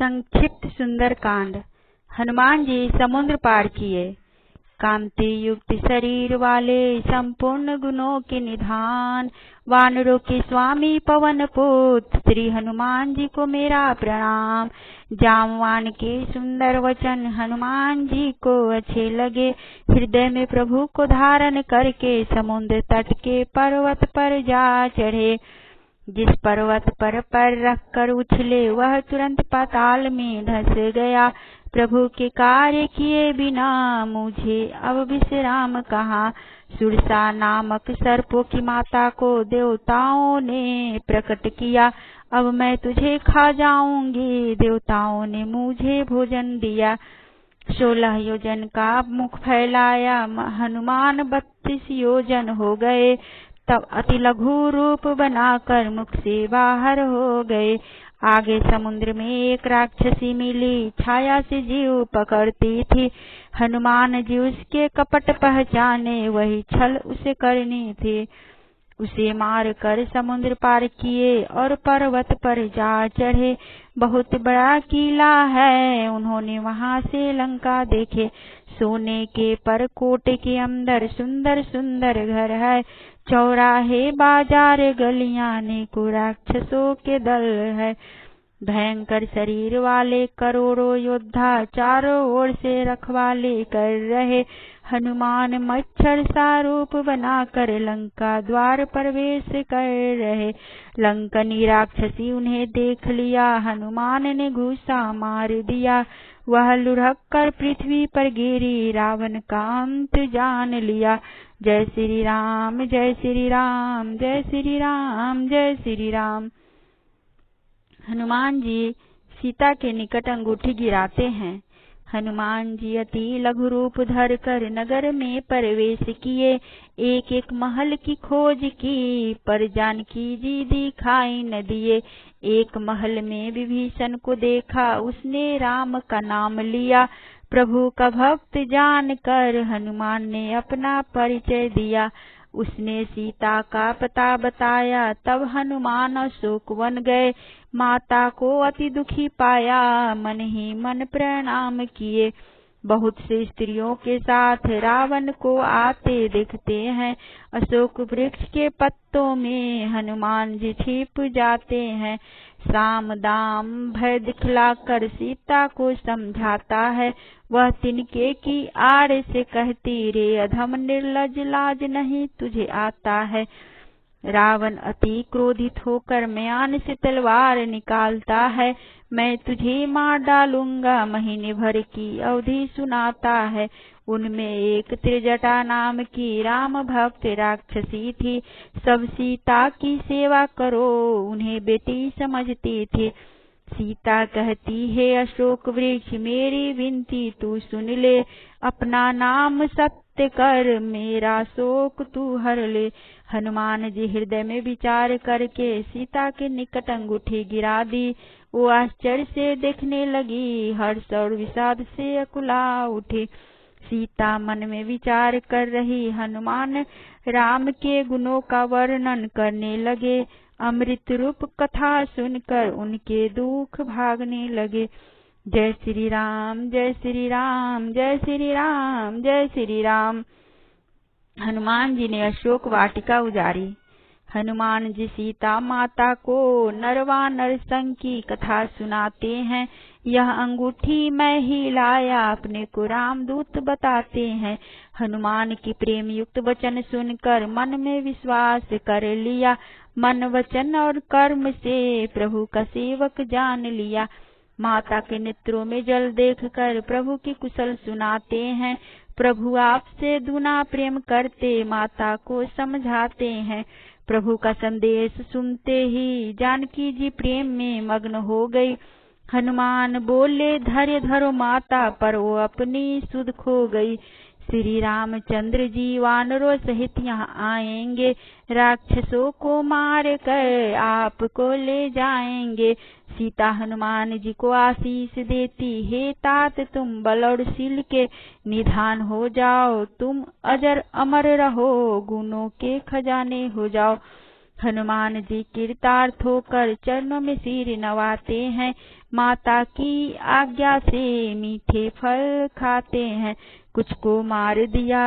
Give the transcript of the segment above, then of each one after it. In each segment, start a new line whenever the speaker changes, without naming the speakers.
संक्षिप्त सुंदर कांड। हनुमान जी समुद्र पार किए। कांति युक्त शरीर वाले संपूर्ण गुणों के निधान, वानरों के स्वामी पवन पुत्र श्री हनुमान जी को मेरा प्रणाम। जामवान के सुंदर वचन हनुमान जी को अच्छे लगे। हृदय में प्रभु को धारण करके समुद्र तट के पर्वत पर जा चढ़े। जिस पर्वत पर पैर रखकर उछले वह तुरंत पाताल में धंस गया। प्रभु के कार्य किए बिना मुझे अब विश्राम कहाँ। सुरसा नामक सर्पों की माता को देवताओं ने प्रकट किया। अब मैं तुझे खा जाऊंगी। देवताओं ने मुझे भोजन दिया। 16 योजन का मुख फैलाया, हनुमान 32 योजन हो गए। तब अति लघु रूप बनाकर मुख से बाहर हो गए। आगे समुद्र में एक राक्षसी मिली, छाया से जीव पकड़ती थी। हनुमान जी उसके कपट पहचाने, वही छल उसे करनी थी। उसे मार कर समुद्र पार किए और पर्वत पर जा चढ़े। बहुत बड़ा किला है, उन्होंने वहां से लंका देखे। सोने के परकोट के अंदर सुंदर सुंदर घर है। चौराहे बाजार गलियां अनेकों राक्षसों के दल है। भयंकर शरीर वाले करोड़ों योद्धा चारों ओर से रखवाले कर रहे। हनुमान मच्छर सा रूप बनाकर लंका द्वार प्रवेश कर रहे। लंकनी राक्षसी उन्हें देख लिया, हनुमान ने घूसा मार दिया। वह लुढ़क कर पृथ्वी पर गिरी, रावण का अंत जान लिया। जय श्री राम जय श्री राम जय श्री राम जय श्री राम। हनुमान जी सीता के निकट अंगूठी गिराते हैं। हनुमान जी अति लघु रूप धर कर नगर में प्रवेश किए। एक एक महल की खोज की, पर जानकी जी दिखाई न दिए। एक महल में विभीषण को देखा, उसने राम का नाम लिया। प्रभु का भक्त जान कर हनुमान ने अपना परिचय दिया। उसने सीता का पता बताया, तब हनुमान अशोक बन गए। माता को अति दुखी पाया, मन ही मन प्रणाम किए। बहुत से स्त्रियों के साथ रावण को आते देखते हैं। अशोक वृक्ष के पत्तों में हनुमान जी छिप जाते हैं। साम दाम भय दिखलाकर सीता को समझाता है। वह तिनके की आड़ से कहती, रे अधम निर्लज लाज नहीं तुझे आता है। रावण अति क्रोधित होकर म्यान से तलवार निकालता है। मैं तुझे मार डालूंगा, महीने भर की अवधि सुनाता है। उनमें एक त्रिजटा नाम की राम भक्त राक्षसी थी। सब सीता की सेवा करो, उन्हें बेटी समझती थी। सीता कहती है, अशोक वृक्ष मेरी विनती तू सुन ले। अपना नाम सत्य कर, मेरा शोक तू हर ले। हनुमान जी हृदय में विचार करके सीता के निकट अंगूठी गिरा दी। वो आश्चर्य से देखने लगी, हर्ष और विषाद से अकुला उठी। सीता मन में विचार कर रही, हनुमान राम के गुणों का वर्णन करने लगे। अमृत रूप कथा सुनकर उनके दुख भागने लगे। जय श्री राम जय श्री राम जय श्री राम जय श्री राम। हनुमान जी ने अशोक वाटिका उजारी। हनुमान जी सीता माता को नरवानर संग की कथा सुनाते हैं। यह अंगूठी मैं ही लाया, अपने को रामदूत बताते हैं। हनुमान की प्रेम युक्त वचन सुनकर मन में विश्वास कर लिया। मन वचन और कर्म से प्रभु का सेवक जान लिया। माता के नेत्रों में जल देखकर प्रभु की कुशल सुनाते हैं। प्रभु आपसे दूना प्रेम करते माता को समझाते हैं। प्रभु का संदेश सुनते ही जानकी जी प्रेम में मग्न हो गई। हनुमान बोले, धैर्य धरो माता, पर वो अपनी सुध खो गई। श्री रामचंद्र जी वानरों सहित यहाँ आएंगे। राक्षसों को मार कर आपको ले जाएंगे। सीता हनुमान जी को आशीष देती, हे तात तुम बल और शील के निधान हो जाओ। तुम अजर अमर रहो, गुणों के खजाने हो जाओ। हनुमान जी कृतार्थ होकर चरणों में सिर नवाते हैं। माता की आज्ञा से मीठे फल खाते हैं। कुछ को मार दिया,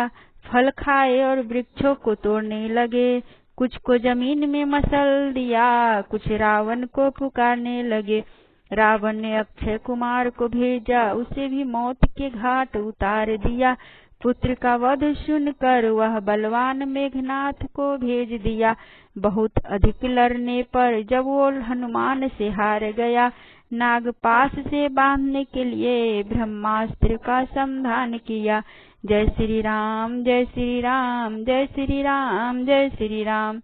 फल खाए और वृक्षों को तोड़ने लगे। कुछ को जमीन में मसल दिया, कुछ रावण को पुकारने लगे। रावण ने अक्षय कुमार को भेजा, उसे भी मौत के घाट उतार दिया। पुत्र का वध सुनकर वह बलवान मेघनाथ को भेज दिया। बहुत अधिक लड़ने पर जब वो हनुमान से हार गया, नागपाश से बांधने के लिए ब्रह्मास्त्र का संधान किया। जय श्री राम, जय श्री राम, जय श्री राम, जय श्री राम।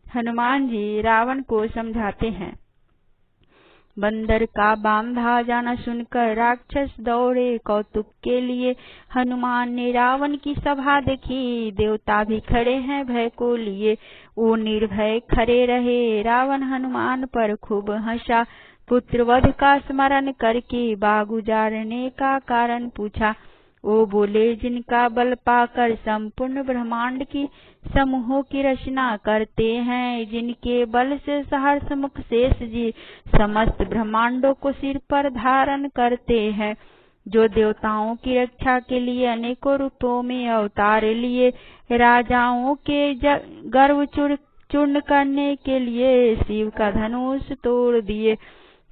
हनुमान जी रावण को समझाते हैं। बंदर का बांधा जाना सुनकर राक्षस दौड़े कौतुक के लिए। हनुमान ने रावण की सभा देखी, देवता भी खड़े हैं भय को लिए। वो निर्भय खड़े रहे, रावण हनुमान पर खूब हंसा। पुत्र वध का स्मरण करके बाग उजाड़ने का कारण पूछा। वो बोले, जिनका बल पाकर संपूर्ण ब्रह्मांड की समूहों की रचना करते हैं, जिनके बल से सहर्ष मुख शेष जी समस्त ब्रह्मांडों को सिर पर धारण करते हैं, जो देवताओं की रक्षा के लिए अनेकों रूपों में अवतार लिए, राजाओं के गर्व चूर्ण करने के लिए शिव का धनुष तोड़ दिए,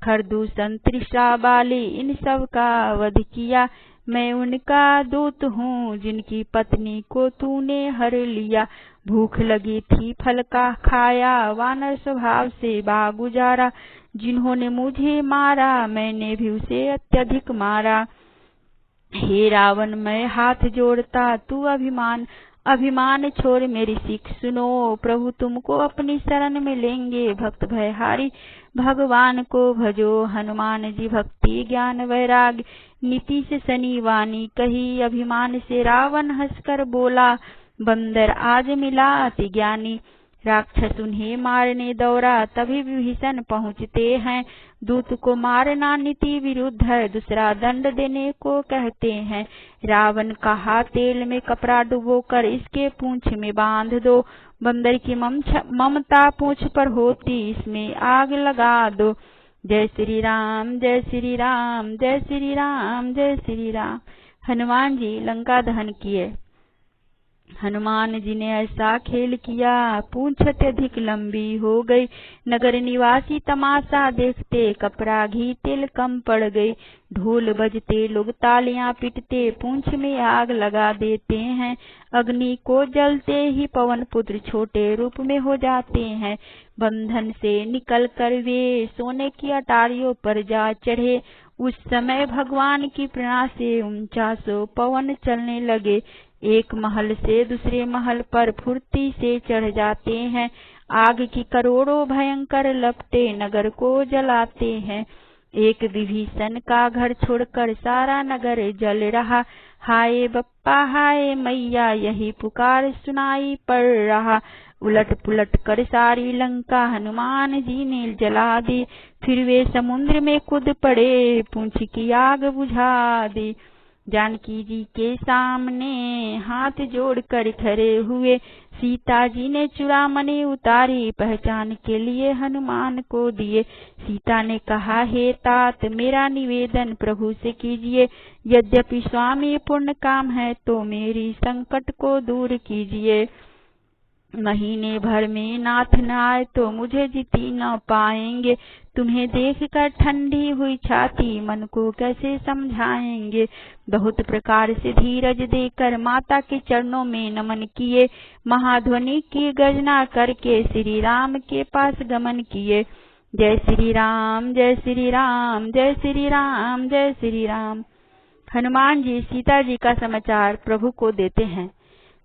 खरदूषण त्रिशा बाली इन सब का वध किया। मैं उनका दूत हूँ, जिनकी पत्नी को तूने हर लिया। भूख लगी थी फल का खाया, वानर स्वभाव से बाग उजाड़ा। जिन्होंने मुझे मारा, मैंने भी उसे अत्यधिक मारा। हे रावण, मैं हाथ जोड़ता, तू अभिमान छोड़ मेरी सीख सुनो। प्रभु तुमको अपनी शरण में लेंगे, भक्त भयहारी भगवान को भजो। हनुमान जी भक्ति ज्ञान वैराग नीति से सनी वाणी कही। अभिमान से रावण हंसकर बोला, बंदर आज मिला अति ज्ञानी। राक्षस उन्हें मारने दौड़ा, तभी विभीषण पहुँचते हैं। दूत को मारना नीति विरुद्ध है, दूसरा दंड देने को कहते हैं। रावण कहा, तेल में कपड़ा डुबोकर इसके पूंछ में बांध दो। बंदर की ममता पूंछ पर होती, इसमें आग लगा दो। जय श्री राम, जय श्री राम, जय श्री राम, जय श्री राम। हनुमान जी लंका दहन किए। हनुमान जी ने ऐसा खेल किया, पूंछ अत्यधिक लंबी हो गई। नगर निवासी तमाशा देखते, कपड़ा घी तेल कम पड़ गई। ढोल बजते, लोग तालियां पीटते, पूंछ में आग लगा देते हैं। अग्नि को जलते ही पवन पुत्र छोटे रूप में हो जाते हैं। बंधन से निकल कर वे सोने की अटारियों पर जा चढ़े। उस समय भगवान की प्रेरणा से 49 पवन चलने लगे। एक महल से दूसरे महल पर फुर्ती से चढ़ जाते हैं। आग की करोड़ों भयंकर लपटे नगर को जलाते हैं। एक विभीषण का घर छोड़कर सारा नगर जल रहा। हाय बप्पा हाय मैया, यही पुकार सुनाई पड़ रहा। उलट पुलट कर सारी लंका हनुमान जी ने जला दी। फिर वे समुद्र में कूद पड़े, पूंछ की आग बुझा दी। जानकी जी के सामने हाथ जोड़कर खड़े हुए। सीता जी ने चूड़ामणि उतारी, पहचान के लिए हनुमान को दिए। सीता ने कहा, हे तात, मेरा निवेदन प्रभु से कीजिए। यद्यपि स्वामी पूर्ण काम है, तो मेरी संकट को दूर कीजिए। महीने भर में नाथ न आए तो मुझे जीती न पाएंगे। तुम्हें देखकर ठंडी हुई छाती, मन को कैसे समझाएंगे। बहुत प्रकार से धीरज देकर माता के चरणों में नमन किए। महाध्वनि की गर्जना करके श्री राम के पास गमन किए। जय श्री राम, जय श्री राम, जय श्री राम, जय श्री राम। हनुमान जी सीता जी का समाचार प्रभु को देते हैं।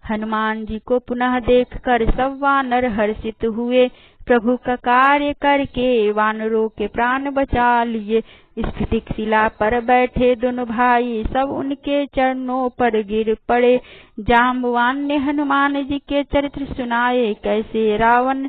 हनुमान जी को पुनः देखकर सब वानर हर्षित हुए। प्रभु का कार्य करके वानरों के प्राण बचा लिए। स्फटिक शिला पर बैठे दोनों भाई सब उनके चरणों पर गिर पड़े। जाम्बवान ने हनुमान जी के चरित्र सुनाए, कैसे रावण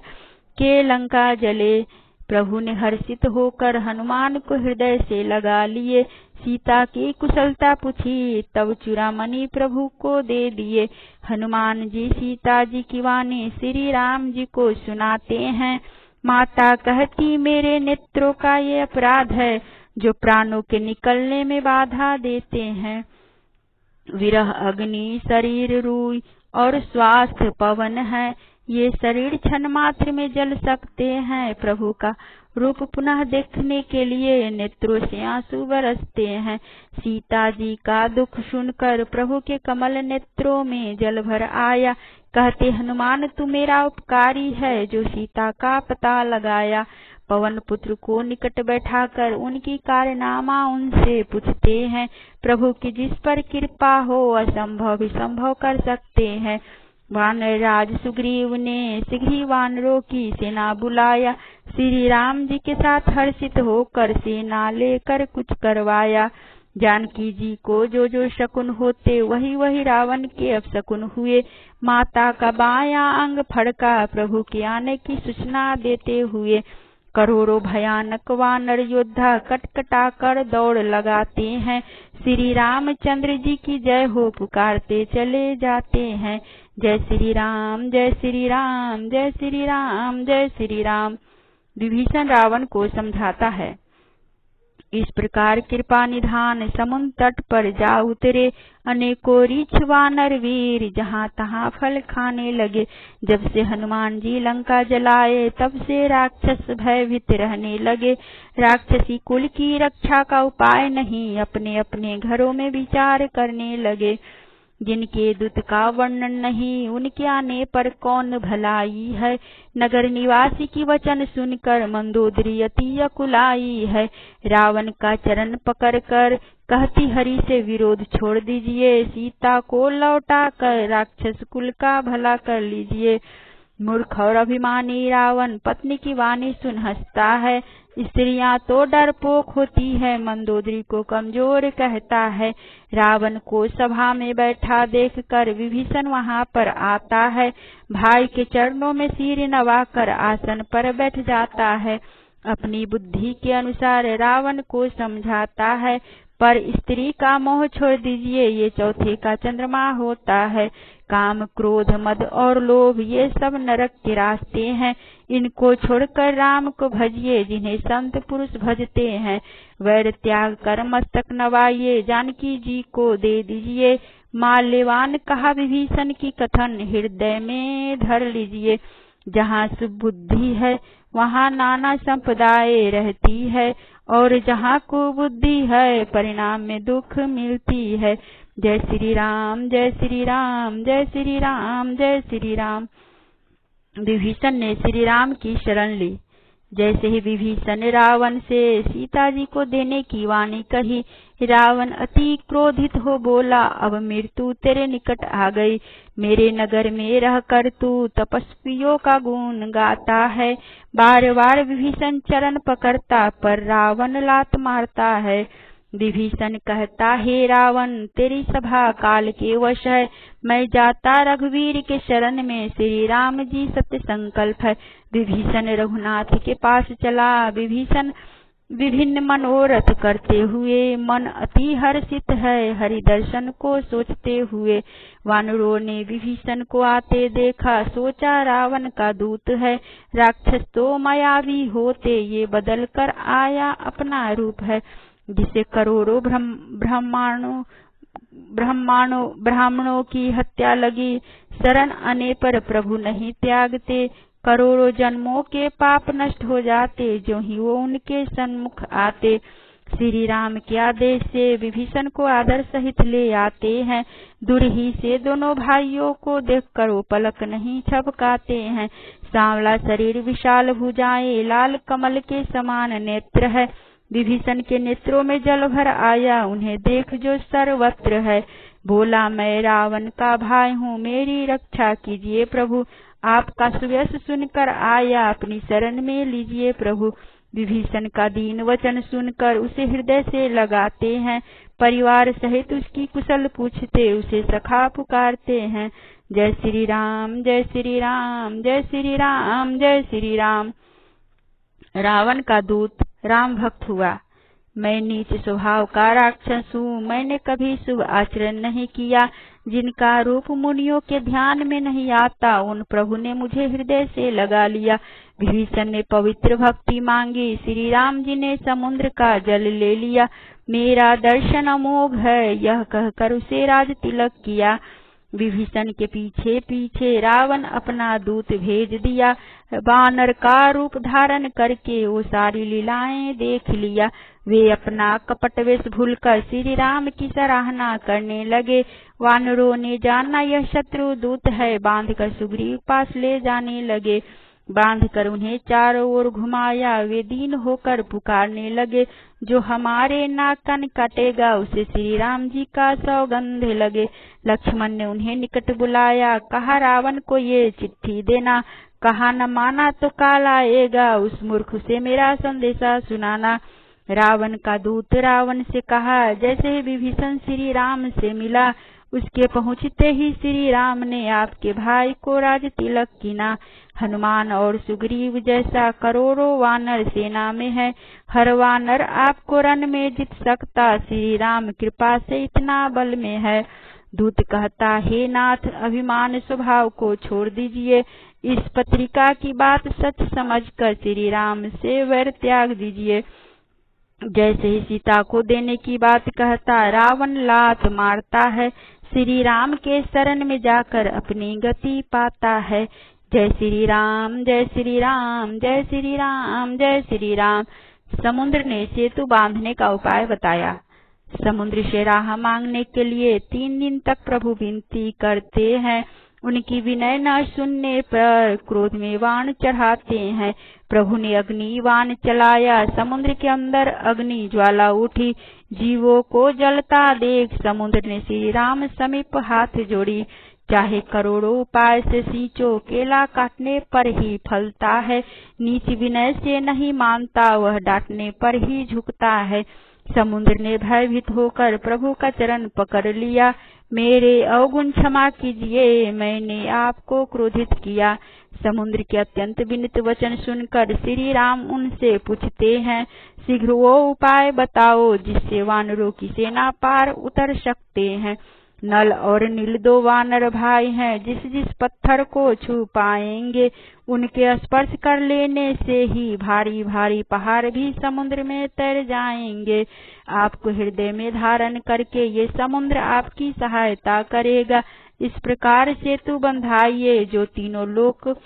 के लंका जले। प्रभु ने हर्षित होकर हनुमान को हृदय से लगा लिए। सीता की कुशलता पूछी, तब चूड़ामणि प्रभु को दे दिए। हनुमान जी सीता जी की वाणी श्री राम जी को सुनाते हैं। माता कहती, मेरे नेत्रों का ये अपराध है, जो प्राणों के निकलने में बाधा देते हैं। विरह अग्नि शरीर रूई और स्वास्थ्य पवन है, ये शरीर क्षण मात्र में जल सकते हैं। प्रभु का रूप पुनः देखने के लिए नेत्रों से आंसू बरसते हैं। सीता जी का दुख सुनकर प्रभु के कमल नेत्रों में जल भर आया। कहते, हनुमान तू मेरा उपकारी है, जो सीता का पता लगाया। पवन पुत्र को निकट बैठाकर उनकी कारनामा उनसे पूछते हैं। प्रभु की जिस पर कृपा हो, असंभव भी संभव कर सकते हैं। वानर राज सुग्रीव ने शीघ्र ही वानरों की सेना बुलाया। श्री राम जी के साथ हर्षित होकर सेना लेकर कुछ करवाया। जानकी जी को जो जो शकुन होते, वही वही रावण के अपशकुन हुए। माता का बायां अंग फड़का, प्रभु के आने की सूचना देते हुए। करोड़ों भयानक वानर योद्धा कटकटा कर दौड़ लगाते हैं। श्री रामचंद्र जी की जय हो पुकारते चले जाते हैं। जय श्री राम, जय श्री राम, जय श्री राम, जय श्री राम। विभीषण रावण को समझाता है। इस प्रकार कृपा निधान समुद्र तट पर जा उतरे। अनेकों रीछ वानर वीर जहाँ तहाँ फल खाने लगे। जब से हनुमान जी लंका जलाए, तब से राक्षस भयभीत रहने लगे। राक्षसी कुल की रक्षा का उपाय नहीं, अपने अपने घरों में विचार करने लगे। जिनके दूत का वर्णन नहीं, उनके आने पर कौन भलाई है। नगर निवासी की वचन सुनकर मंदोदरी अति अकुलाई है। रावण का चरण पकड़कर कहती, हरि से विरोध छोड़ दीजिए। सीता को लौटा कर राक्षस कुल का भला कर लीजिए। मूर्ख और अभिमानी रावण पत्नी की वाणी सुन हंसता है। स्त्रियां तो डरपोक होती है, मंदोदरी को कमजोर कहता है। रावण को सभा में बैठा देखकर विभीषण वहां पर आता है। भाई के चरणों में सिर नवाकर आसन पर बैठ जाता है। अपनी बुद्धि के अनुसार रावण को समझाता है, पर स्त्री का मोह छोड़ दीजिए, ये चौथे का चंद्रमा होता है। काम क्रोध मद और लोभ ये सब नरक के रास्ते हैं। इनको छोड़कर राम को भजिए, जिन्हें संत पुरुष भजते हैं। वैर त्याग कर मस्तक नवाइए, जानकी जी को दे दीजिए। माल्यवान कहा विभीषण की कथन हृदय में धर लीजिए। जहाँ सुबुद्धि है, वहाँ नाना संपदाएं रहती है, और जहाँ कुबुद्धि है, परिणाम में दुख मिलती है। जय श्री राम, जय श्री राम, जय श्री राम, जय श्री राम। विभीषण ने श्री राम की शरण ली। जैसे ही विभीषण ने रावण से सीता जी को देने की वाणी कही, रावण अति क्रोधित हो बोला, अब मृत्यु तेरे निकट आ गई। मेरे नगर में रहकर तू तपस्वियों का गुण गाता है। बार बार विभीषण चरण पकड़ता, पर रावण लात मारता है। विभीषण कहता, हे रावण, तेरी सभा काल के वश है। मैं जाता रघुवीर के शरण में, श्री राम जी सत्य संकल्प है। विभीषण रघुनाथ के पास चला। विभीषण विभिन्न मनोरथ करते हुए मन अति हर्षित है, हरि दर्शन को सोचते हुए। वानरों ने विभीषण को आते देखा, सोचा रावण का दूत है। राक्षस तो मायावी होते, ये बदल कर आया अपना रूप है। जिसे करोड़ों ब्राह्मणों की हत्या लगी, शरण आने पर प्रभु नहीं त्यागते। करोड़ों जन्मों के पाप नष्ट हो जाते, जो ही वो उनके सन्मुख आते। श्री राम के आदेश से विभीषण को आदर सहित ले आते हैं। दूर ही से दोनों भाइयों को देखकर वो पलक नहीं झपकाते हैं। सांवला शरीर, विशाल भुजाएं, लाल कमल के समान नेत्र है। विभीषण के नेत्रों में जल भर आया, उन्हें देख जो सर्वत्र है। बोला, मैं रावण का भाई हूँ, मेरी रक्षा कीजिए प्रभु। आपका सुयश सुनकर आया, अपनी शरण में लीजिए प्रभु। विभीषण का दीन वचन सुनकर उसे हृदय से लगाते हैं। परिवार सहित उसकी कुशल पूछते, उसे सखा पुकारते हैं। जय श्री राम, जय श्री राम, जय श्री राम, जय श्री राम। रावण का दूत राम भक्त हुआ। मैं नीच स्वभाव का राक्षस हूँ, मैंने कभी शुभ आचरण नहीं किया। जिनका रूप मुनियों के ध्यान में नहीं आता, उन प्रभु ने मुझे हृदय से लगा लिया। विभीषण ने पवित्र भक्ति मांगी, श्री राम जी ने समुद्र का जल ले लिया। मेरा दर्शन अमोघ है, यह कहकर उसे राज तिलक किया। विभीषण के पीछे पीछे रावण अपना दूत भेज दिया। वानर का रूप धारण करके वो सारी लीलाएं देख लिया। वे अपना कपट वेश भूलकर श्री राम की सराहना करने लगे। वानरों ने जाना यह शत्रु दूत है, बांधकर सुग्रीव पास ले जाने लगे। बांधकर उन्हें चारों ओर घुमाया, वे दीन होकर पुकारने लगे। जो हमारे नाक कान काटेगा, उसे श्री राम जी का सौगंध लगे। लक्ष्मण ने उन्हें निकट बुलाया, कहा रावण को ये चिट्ठी देना। कहा न माना तो काल आएगा, उस मूर्ख से मेरा संदेशा सुनाना। रावण का दूत रावण से कहा, जैसे ही विभीषण श्री राम से मिला, उसके पहुँचते ही श्री राम ने आपके भाई को राज तिलक कीना। हनुमान और सुग्रीव जैसा करोड़ों वानर सेना में है, हर वानर आपको रण में जीत सकता, श्री राम कृपा से इतना बल में है। दूत कहता, हे नाथ, अभिमान स्वभाव को छोड़ दीजिए। इस पत्रिका की बात सच समझकर श्री राम से वैर त्याग दीजिए। जैसे ही सीता को देने की बात कहता, रावण लात मारता है, श्री राम के शरण में जाकर अपनी गति पाता है। जय श्री राम, जय श्री राम, जय श्री राम, जय श्री राम। समुद्र ने सेतु बांधने का उपाय बताया। समुद्र से राह मांगने के लिए 3 दिन तक प्रभु विनती करते हैं। उनकी विनय न सुनने पर क्रोध में बाण चढ़ाते हैं। प्रभु ने अग्नि बाण चलाया, समुद्र के अंदर अग्नि ज्वाला उठी। जीवों को जलता देख समुद्र ने श्री राम समीप हाथ जोड़ी। चाहे करोड़ों उपाय से सींचो, केला काटने पर ही फलता है। नीच विनय से नहीं मानता, वह डांटने पर ही झुकता है। समुद्र ने भयभीत होकर प्रभु का चरण पकड़ लिया। मेरे अवगुण क्षमा कीजिए, मैंने आपको क्रोधित किया। समुद्र के अत्यंत विनीत वचन सुनकर श्री राम उनसे पूछते हैं, शीघ्र वो उपाय बताओ जिससे वानरों की सेना पार उतर सकते हैं। नल और नील 2 वानर भाई हैं, जिस जिस पत्थर को छू पाएंगे, उनके स्पर्श कर लेने से ही भारी भारी पहाड़ भी समुद्र में तैर जाएंगे। आपको हृदय में धारण करके ये समुद्र आपकी सहायता करेगा। इस प्रकार सेतु बंधाइए, जो तीनों लोक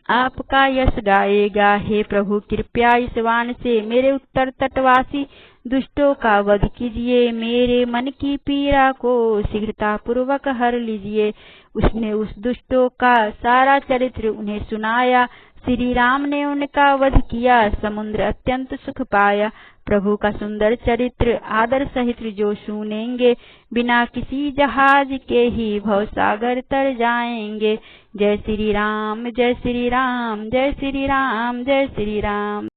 आपका यश गाएगा। हे प्रभु, कृपया इस वाण से मेरे उत्तर तटवासी दुष्टों का वध कीजिए। मेरे मन की पीड़ा को शीघ्रता पूर्वक हर लीजिए। उसने उस दुष्टों का सारा चरित्र उन्हें सुनाया। श्री राम ने उनका वध किया, समुद्र अत्यंत सुख पाया। प्रभु का सुंदर चरित्र आदर सहित जो सुनेंगे, बिना किसी जहाज के ही भवसागर तर जाएंगे। जय श्री राम, जय श्री राम, जय श्री राम, जय श्री राम।